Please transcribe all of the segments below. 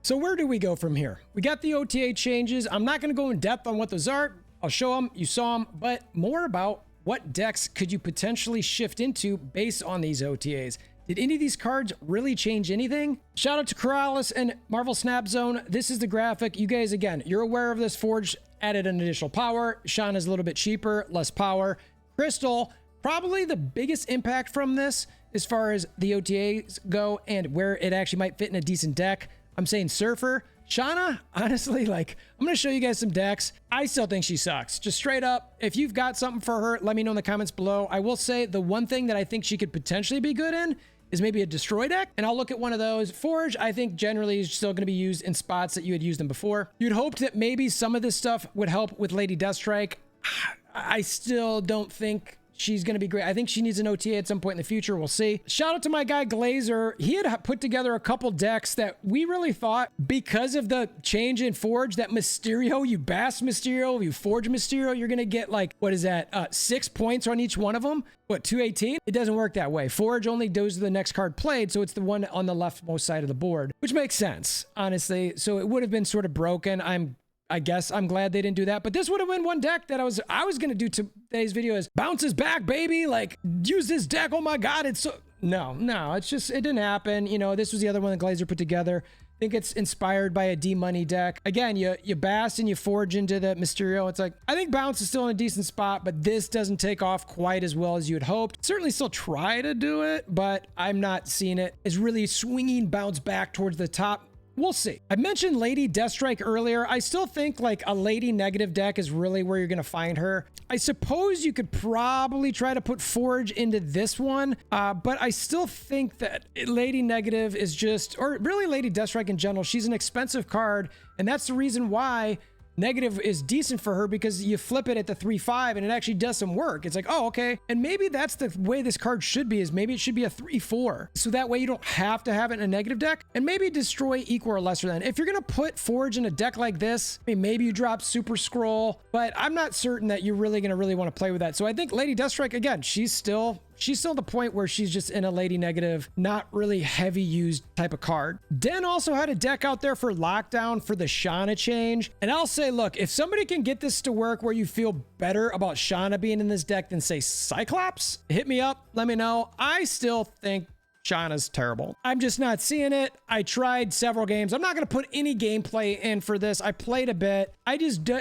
So where do we go from here? We got the OTA changes. I'm not going to go in depth on what those are. I'll show them. You saw them, but more about what decks could you potentially shift into based on these OTAs. Did any of these cards really change anything? Shout out to Corrales and Marvel Snap Zone. This is the graphic. You guys, again, you're aware of this. Forge added an additional power. Shauna's a little bit cheaper, less power. Crystal, probably the biggest impact from this as far as the OTAs go and where it actually might fit in a decent deck. I'm saying Surfer. Shauna, honestly, like, I'm going to show you guys some decks. I still think she sucks. Just straight up, if you've got something for her, let me know in the comments below. I will say the one thing that I think she could potentially be good in is maybe a destroy deck, and I'll look at one of those. Forge, I think generally is still going to be used in spots that you had used them before. You'd hoped that maybe some of this stuff would help with Lady Deathstrike. I still don't think she's going to be great. I think she needs an OTA at some point in the future. We'll see. Shout out to my guy Glazer. He had put together a couple decks that we really thought, because of the change in Forge, that Mysterio, you Bass Mysterio, you Forge Mysterio, you're going to get like, what is that? 6 points on each one of them. What, 218? It doesn't work that way. Forge only goes to the next card played, so it's the one on the leftmost side of the board, which makes sense, honestly. So it would have been sort of broken. I guess I'm glad they didn't do that, but this would have been one deck that I was going to do today's video is bounces back, baby. Like, use this deck. Oh my God. It's so, no, it's just, it didn't happen. You know, this was the other one that Glazer put together. I think it's inspired by a D-Money deck. Again, you Bass and you Forge into the Mysterio. It's like, I think Bounce is still in a decent spot, but this doesn't take off quite as well as you had hoped. Certainly still try to do it, but I'm not seeing it as really swinging Bounce back towards the top. We'll see. I mentioned Lady Deathstrike earlier. I still think like a Lady Negative deck is really where you're going to find her. I suppose you could probably try to put Forge into this one, but I still think that Lady Negative is just, or really Lady Deathstrike in general, she's an expensive card, and that's the reason why Negative is decent for her, because you flip it at the 3/5 and it actually does some work. It's like, oh, okay. And maybe that's the way this card should be, is maybe it should be a 3/4. So that way you don't have to have it in a Negative deck, and maybe destroy equal or lesser than. If you're going to put Forge in a deck like this, I mean, maybe you drop Super Skrull, but I'm not certain that you're really going to want to play with that. So I think Lady Deathstrike, again, she's still the point where she's just in a Lady Negative, not really heavy used type of card. Den also had a deck out there for Lockdown for the Shauna change. And I'll say, look, if somebody can get this to work where you feel better about Shauna being in this deck than say Cyclops, hit me up, let me know. I still think Shauna's terrible. I'm just not seeing it. I tried several games. I'm not going to put any gameplay in for this. I played a bit. It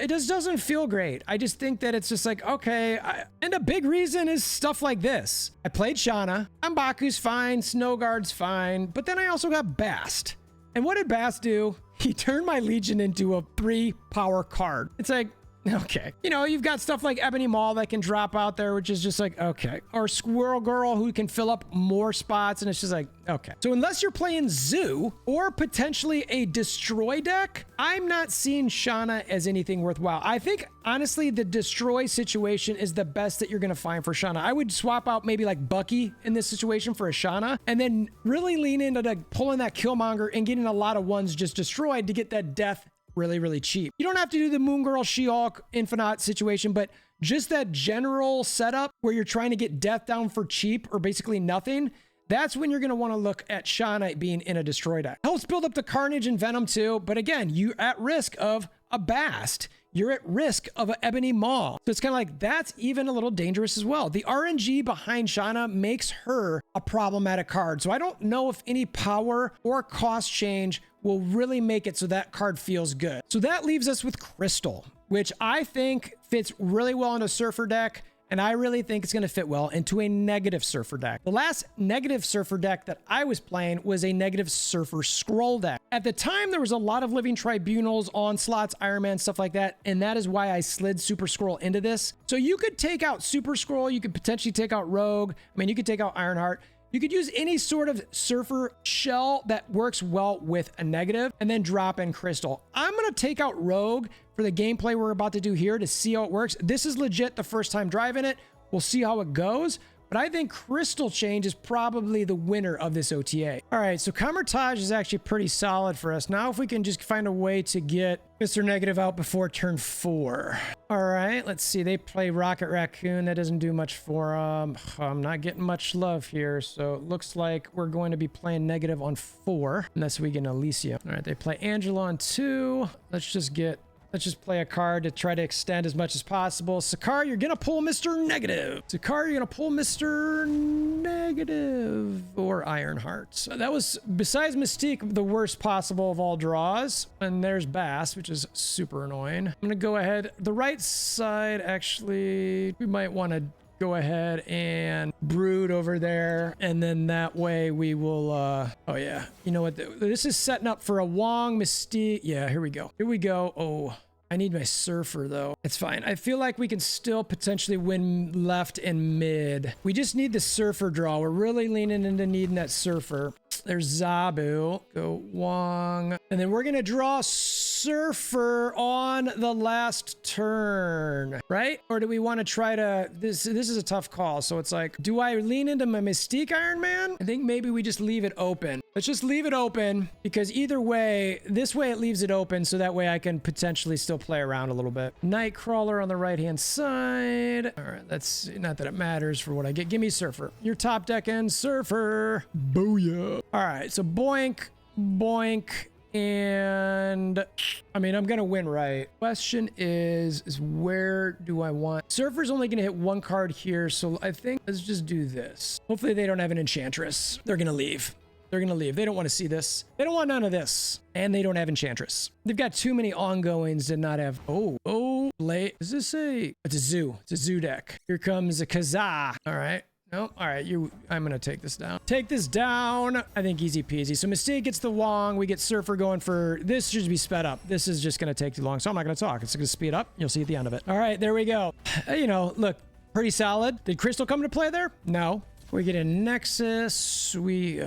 just doesn't feel great. I just think that it's just like, okay. And a big reason is stuff like this. I played Shauna. M'Baku's fine. Snowguard's fine. But then I also got Bast. And what did Bast do? He turned my Legion into a 3-power card. It's like, okay. You know, you've got stuff like Ebony Maul that can drop out there, which is just like, okay. Or Squirrel Girl, who can fill up more spots, and it's just like, okay. So unless you're playing Zoo or potentially a Destroy deck, I'm not seeing Shauna as anything worthwhile. I think, honestly, the Destroy situation is the best that you're going to find for Shauna. I would swap out maybe like Bucky in this situation for a Shauna, and then really lean into like pulling that Killmonger and getting a lot of ones just destroyed to get that death really cheap. You don't have to do the Moon Girl, She-Hulk, Infinite situation, but just that general setup where you're trying to get death down for cheap or basically nothing, that's when you're going to want to look at Shauna being in a Destroy deck. Helps build up the Carnage and Venom too, but again, you're at risk of a Bast. You're at risk of an Ebony Maw. So it's kind of like, that's even a little dangerous as well. The RNG behind Shauna makes her a problematic card. So I don't know if any power or cost change will really make it so that card feels good. So that leaves us with Crystal, which I think fits really well in a Surfer deck. And I really think it's going to fit well into a Negative Surfer deck. The last Negative Surfer deck that I was playing was a Negative Surfer Skrull deck. At the time, there was a lot of Living Tribunals, Onslaughts, Iron Man, stuff like that. And that is why I slid Super Skrull into this. So you could take out Super Skrull. You could potentially take out Rogue. I mean, you could take out Ironheart. You could use any sort of Surfer shell that works well with a Negative and then drop in Crystal. I'm going to take out Rogue for the gameplay we're about to do here to see how it works. This is legit the first time driving it. We'll see how it goes. But I think Crystal Change is probably the winner of this OTA. All right, so Camouflage is actually pretty solid for us. Now if we can just find a way to get Mr. Negative out before turn 4. All right, let's see. They play Rocket Raccoon. That doesn't do much for them. I'm not getting much love here. So it looks like we're going to be playing Negative on 4. Unless we get Alicia. All right, they play Angela on 2. Let's just play a card to try to extend as much as possible. Sakar, you're going to pull Mr. Negative. Sakar, you're going to pull Mr. Negative or Ironheart. So that was, besides Mystique, the worst possible of all draws. And there's Bass, which is super annoying. I'm going to go ahead. The right side, actually, we might want to go ahead and brood over there, and then that way we will oh yeah, you know what, this is setting up for a Wong Mystique. Yeah, here we go. Oh, I need my Surfer though. It's fine. I feel like we can still potentially win left and mid. We just need the Surfer draw. We're really leaning into needing that Surfer. There's Zabu. Go Wong. And then we're going to draw Surfer on the last turn, right? Or do we want to try to... This is a tough call. So it's like, do I lean into my Mystique Iron Man? I think maybe we just leave it open. Let's just leave it open, because either way, this way it leaves it open, so that way I can potentially still play around a little bit. Nightcrawler on the right-hand side. All right, that's not that it matters for what I get. Give me Surfer. Your top deck end, Surfer. Booyah. All right, so boink, boink, and I mean, I'm gonna win, right? Question is where do I want... Surfer's only gonna hit 1 card here, so I think let's just do this. Hopefully they don't have an Enchantress. They're gonna leave. They're gonna leave. They don't want to see this. They don't want none of this. And they don't have Enchantress. They've got too many ongoings to not have... Oh, late. Is this a... It's a zoo. It's a zoo deck. Here comes a Kazaa. All right. Nope. All right, I'm gonna take this down. Take this down. I think easy peasy. So Mystique gets the Wong. We get Surfer going for... This should be sped up. This is just gonna take too long, so I'm not gonna talk. It's gonna speed up. You'll see at the end of it. All right, there we go. You know, look, pretty solid. Did Crystal come to play there? No. We get a Nexus. We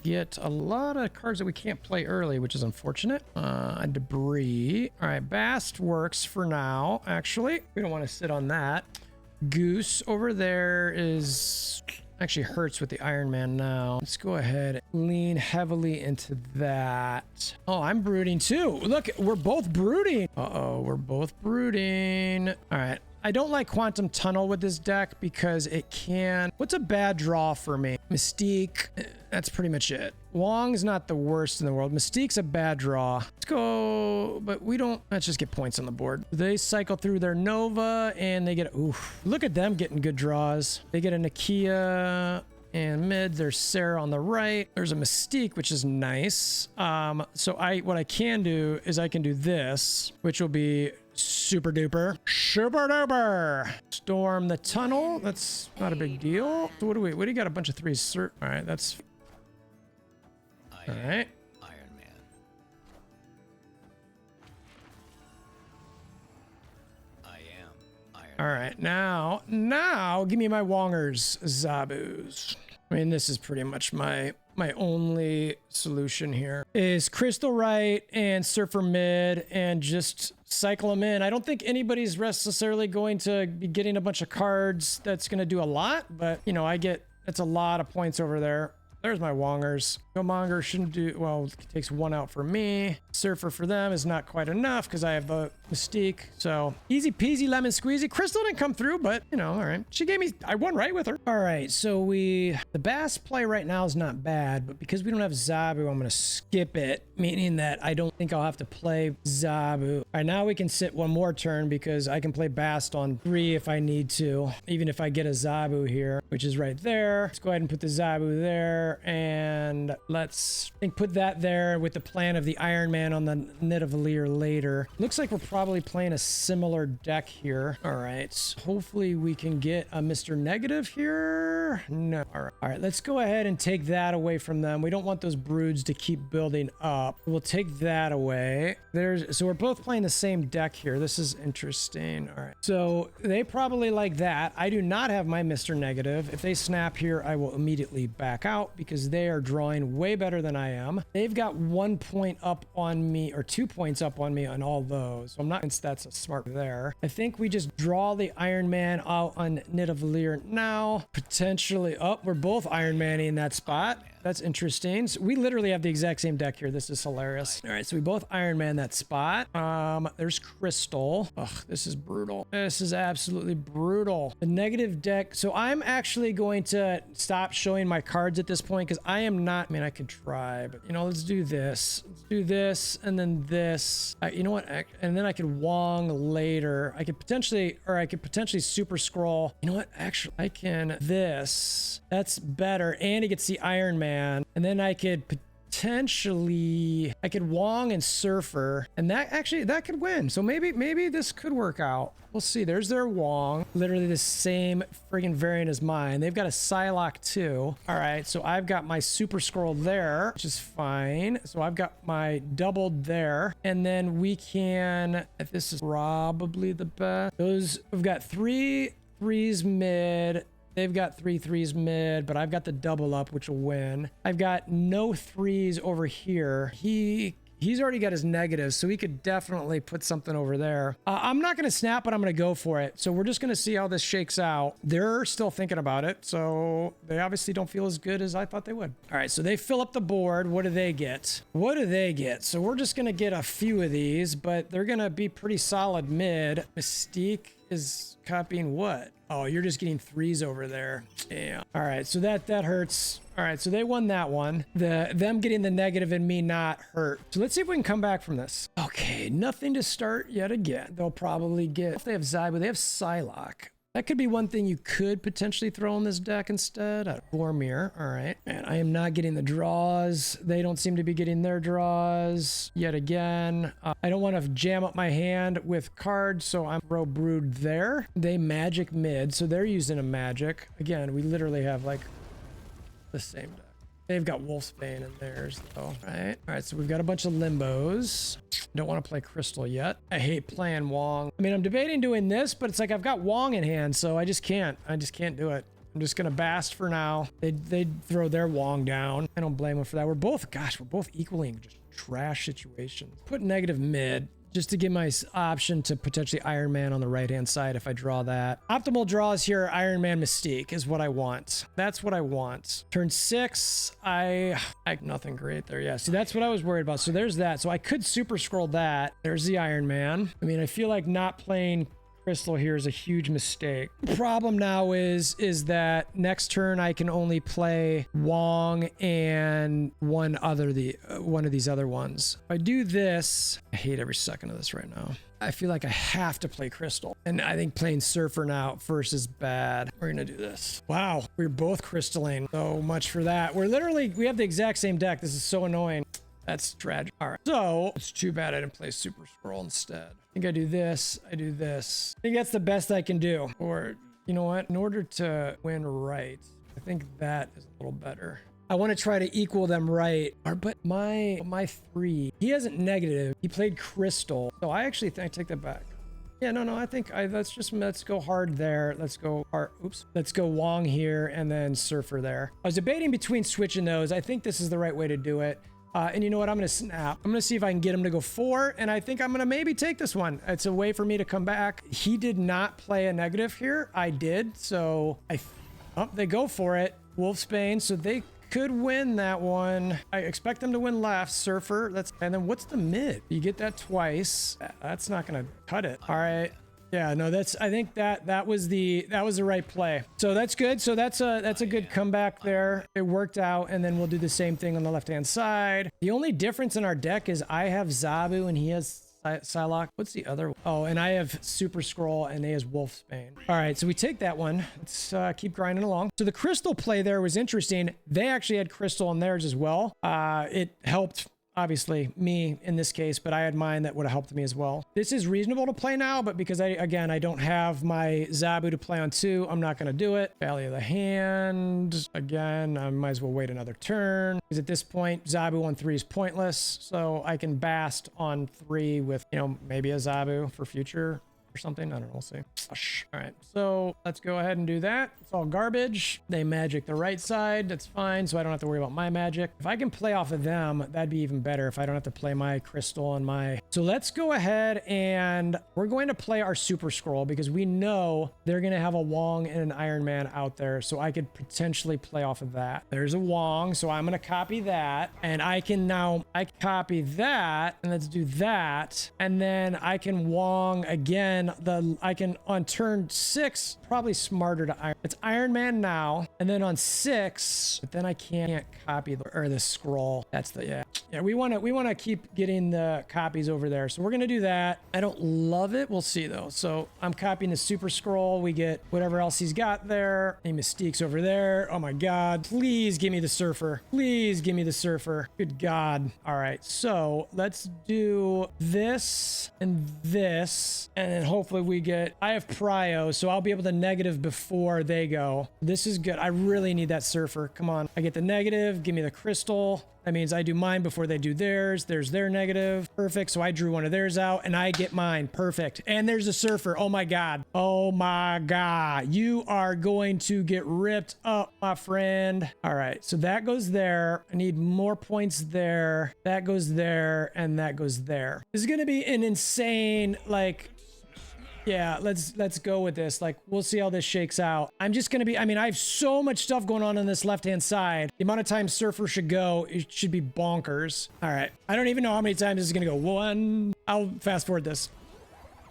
get a lot of cards that we can't play early, which is unfortunate. Debris. All right, Bast works for now, actually. We don't want to sit on that. Goose over there is... Actually hurts with the Iron Man now. Let's go ahead and lean heavily into that. Oh, I'm brooding too. Look, we're both brooding. Uh-oh, we're both brooding. All right. I don't like Quantum Tunnel with this deck because it can... What's a bad draw for me? Mystique. That's pretty much it. Wong's not the worst in the world. Mystique's a bad draw. Let's go... But we don't... Let's just get points on the board. They cycle through their Nova and they get... Oof. Look at them getting good draws. They get a Nakia... And mid, there's Sera on the right. There's a Mystique, which is nice. So what I can do is I can do this, which will be super duper. Super duper. Storm the tunnel. That's not a big deal. So what do you got? A bunch of 3s. All right, that's... All right. Iron Man. I am Iron Man. All right, now give me my Wongers, Zabus. I mean, this is pretty much my only solution here is Crystal right and Surfer mid and just cycle them in. I don't think anybody's necessarily going to be getting a bunch of cards that's going to do a lot, but you know, that's a lot of points over there. There's my Wongers. Killmonger shouldn't do... Well, it takes 1 out for me. Surfer for them is not quite enough because I have the Mystique. So, easy peasy lemon squeezy. Crystal didn't come through, but, you know, all right. She gave me... I won right with her. All right, so the Bass play right now is not bad, but because we don't have Zabu, I'm going to skip it, meaning that I don't think I'll have to play Zabu. All right, now we can sit 1 more turn because I can play Bast on 3 if I need to, even if I get a Zabu here, which is right there. Let's go ahead and put the Zabu there. And let's put that there with the plan of the Iron Man on the Nidavellir later. Looks like we're probably playing a similar deck here. All right. Hopefully we can get a Mr. Negative here. No. All right. Let's go ahead and take that away from them. We don't want those broods to keep building up. We'll take that away. So we're both playing the same deck here. This is interesting. All right. So they probably like that. I do not have my Mr. Negative. If they snap here, I will immediately back out because they are drawing way better than I am. They've got 1 point up on me, or 2 points up on me on all those. So I'm not convinced that's a smart there. I think we just draw the Iron Man out on Nidavellir now. Potentially, oh, we're both Iron Man-y in that spot. That's interesting. So we literally have the exact same deck here. This is hilarious. All right, so we both Iron Man that spot. There's Crystal. Ugh, this is brutal. This is absolutely brutal. The negative deck. So I'm actually going to stop showing my cards at this point because I am not, I mean, I could try, but you know, let's do this. Let's do this and then this. You know what? And then I could Wong later. I could potentially Super Skrull. You know what? Actually, I can this. That's better. And he gets the Iron Man. And then I could potentially, I could Wong and Surfer, and that could win. So maybe this could work out. We'll see. There's their Wong, literally the same friggin' variant as mine. They've got a Psylocke too. All right, so I've got my Super Skrull there, which is fine. So I've got my doubled there, and then we can, if this is probably the best, we've got 3 3s mid. They've got 3 3s mid, but I've got the double up, which will win. I've got no 3s over here. He's already got his negatives, so he could definitely put something over there. I'm not going to snap, but I'm going to go for it. So we're just going to see how this shakes out. They're still thinking about it, so they obviously don't feel as good as I thought they would. All right, so they fill up the board. What do they get? What do they get? So we're just going to get a few of these, but they're going to be pretty solid mid. Mystique is copying what? Oh, you're just getting 3s over there. Yeah. All right, so that hurts. All right, so they won that one. Them getting the negative and me not hurt. So let's see if we can come back from this. Okay, nothing to start yet again. They'll probably get, if they have Zybo, they have Psylocke. That could be one thing you could potentially throw in this deck instead. Boromir. All right. Man, I am not getting the draws. They don't seem to be getting their draws yet again. I don't want to jam up my hand with cards, so I'm Bro Brood there. They magic mid, so they're using a magic. Again, we literally have like the same deck. They've got Wolfsbane in theirs though. All right, so we've got a bunch of Limbos. Don't want to play Crystal yet. I hate playing Wong. I mean, I'm debating doing this, but it's like I've got Wong in hand, so I just can't do it. I'm just gonna Bast for now. They'd throw their Wong down. I don't blame them for that. We're both equally in just trash situations. Put negative mid, just to give my option to potentially Iron Man on the right-hand side if I draw that. Optimal draws here, Iron Man Mystique is what I want. That's what I want. Turn 6, I nothing great there. Yeah, see, that's what I was worried about. So there's that. So I could Super Skrull that. There's the Iron Man. I mean, I feel like not playing Crystal here is a huge mistake. The problem now is that next turn I can only play Wong and one of these other ones. If I do this, I hate every second of this right now. I feel like I have to play Crystal. And I think playing Surfer now first is bad. We're gonna do this. Wow, we're both crystalline. So much for that. We have the exact same deck. This is so annoying. That's tragic. All right, so it's too bad I didn't play Super Skrull instead. I think I do this, I do this. I think that's the best I can do. Or, you know what? In order to win right, I think that is a little better. I want to try to equal them right. But my 3, he hasn't negative. He played Crystal. So I actually think I take that back. Yeah, no, I think let's go hard there. Let's go hard. Oops. Let's go Wong here and then Surfer there. I was debating between switching those. I think this is the right way to do it. And you know what? I'm going to snap. I'm going to see if I can get him to go 4. And I think I'm going to maybe take this one. It's a way for me to come back. He did not play a negative here. I did. So they go for it. Wolfsbane. So they could win that one. I expect them to win left. Surfer. And then what's the mid? You get that twice. That's not going to cut it. All right. Yeah, no, I think that was the right play. So that's good. So that's a good comeback there. It worked out, and then we'll do the same thing on the left-hand side. The only difference in our deck is I have Zabu and he has Psylocke. What's the other one? Oh, and I have Super Skrull and he has Wolfsbane. All right, so we take that one. Let's keep grinding along. So the Crystal play there was interesting. They actually had Crystal in theirs as well. It helped, obviously, me in this case, but I had mine that would have helped me as well. This is reasonable to play now, but because I don't have my Zabu to play on 2, I'm not going to do it. Value of the hand. Again, I might as well wait another turn, because at this point, Zabu on 3 is pointless, so I can Bast on 3 with, maybe a Zabu for future or something. I don't know. We'll see. All right. So let's go ahead and do that. It's all garbage. They magic the right side. That's fine. So I don't have to worry about my magic. If I can play off of them, that'd be even better if I don't have to play my crystal and my... So let's go ahead and we're going to play our Super Skrull because we know they're going to have a Wong and an Iron Man out there. So I could potentially play off of that. There's a Wong. So I'm going to copy that. And I can now... I copy that. And let's do that. And then I can Wong again. I can on turn 6, probably smarter to Iron. It's Iron Man now. And then on 6, but then I can't copy the scroll. That's the, yeah, we want to keep getting the copies over there. So we're going to do that. I don't love it. We'll see though. So I'm copying the Super Skrull. We get whatever else he's got there. Any Mystique's over there. Oh my God. Please give me the Surfer. Please give me the Surfer. Good God. All right. So let's do this and this. And then hopefully we get, I have Prio, so I'll be able to negative before they go. This is good. I really need that Surfer. Come on. I get the negative. Give me the crystal. That means I do mine before they do theirs. There's their negative. Perfect. So I drew one of theirs out and I get mine. Perfect. And there's a Surfer. Oh my God. Oh my God. You are going to get ripped up, my friend. All right. So that goes there. I need more points there. That goes there. And that goes there. This is going to be an insane, like... Yeah, let's go with this. Like, we'll see how this shakes out. I'm just going to be, I mean, I have so much stuff going on this left-hand side. The amount of time Surfer should go, it should be bonkers. All right. I don't even know how many times this is going to go. 1. I'll fast forward this.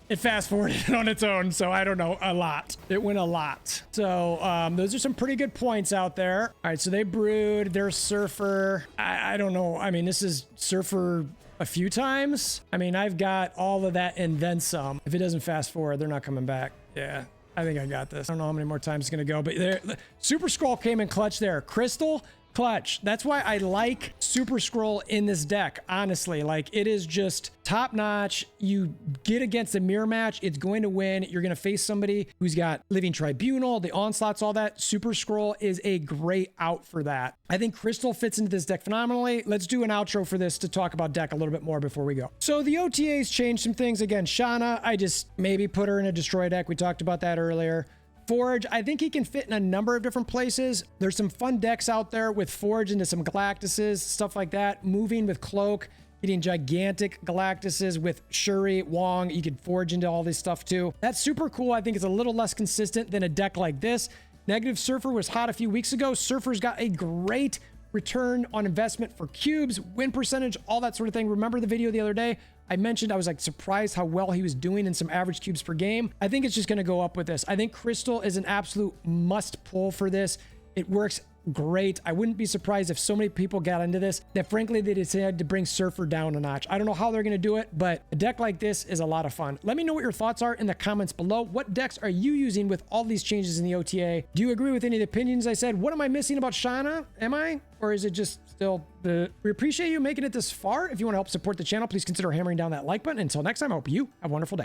It fast forwarded on its own, so I don't know, a lot. It went a lot. So those are some pretty good points out there. All right, so they brood. There's Surfer. I don't know. I mean, this is Surfer a few times. I mean, I've got all of that and then some. If it doesn't fast forward, they're not coming back. Yeah, I think I got this. I don't know how many more times it's going to go, but there, Super Skrull came in clutch there. Crystal, clutch. That's why I like Super Skrull in this deck. Honestly, like, it is just top notch. You get against a mirror match, it's going to win. You're going to face somebody who's got Living Tribunal, the onslaughts, all that. Super Skrull is a great out for that. I think Crystal fits into this deck phenomenally. Let's do an outro for this to talk about deck a little bit more before we go. So the OTAs changed some things. Again, Shauna, I just maybe put her in a destroy deck. We talked about that earlier. Forge, I think he can fit in a number of different places. There's some fun decks out there with Forge into some Galactuses, stuff like that. Moving with Cloak, getting gigantic Galactuses with Shuri, Wong. You could Forge into all this stuff too. That's super cool. I think it's a little less consistent than a deck like this. Negative Surfer was hot a few weeks ago. Surfer's got a great return on investment for cubes, win percentage, all that sort of thing. Remember the video the other day? I mentioned I was like surprised how well he was doing in some average cubes per game. I think it's just going to go up with this. I think Crystal is an absolute must pull for this. It works great. I wouldn't be surprised if so many people got into this that frankly they decided to bring Surfer down a notch. I don't know how they're going to do it, but a deck like this is a lot of fun. Let me know what your thoughts are in the comments below. What decks are you using with all these changes in the OTA? Do you agree with any of the opinions I said? What am I missing about Shauna? Am I? Or is it just still the... We appreciate you making it this far. If you want to help support the channel, please consider hammering down that like button. Until next time, I hope you have a wonderful day.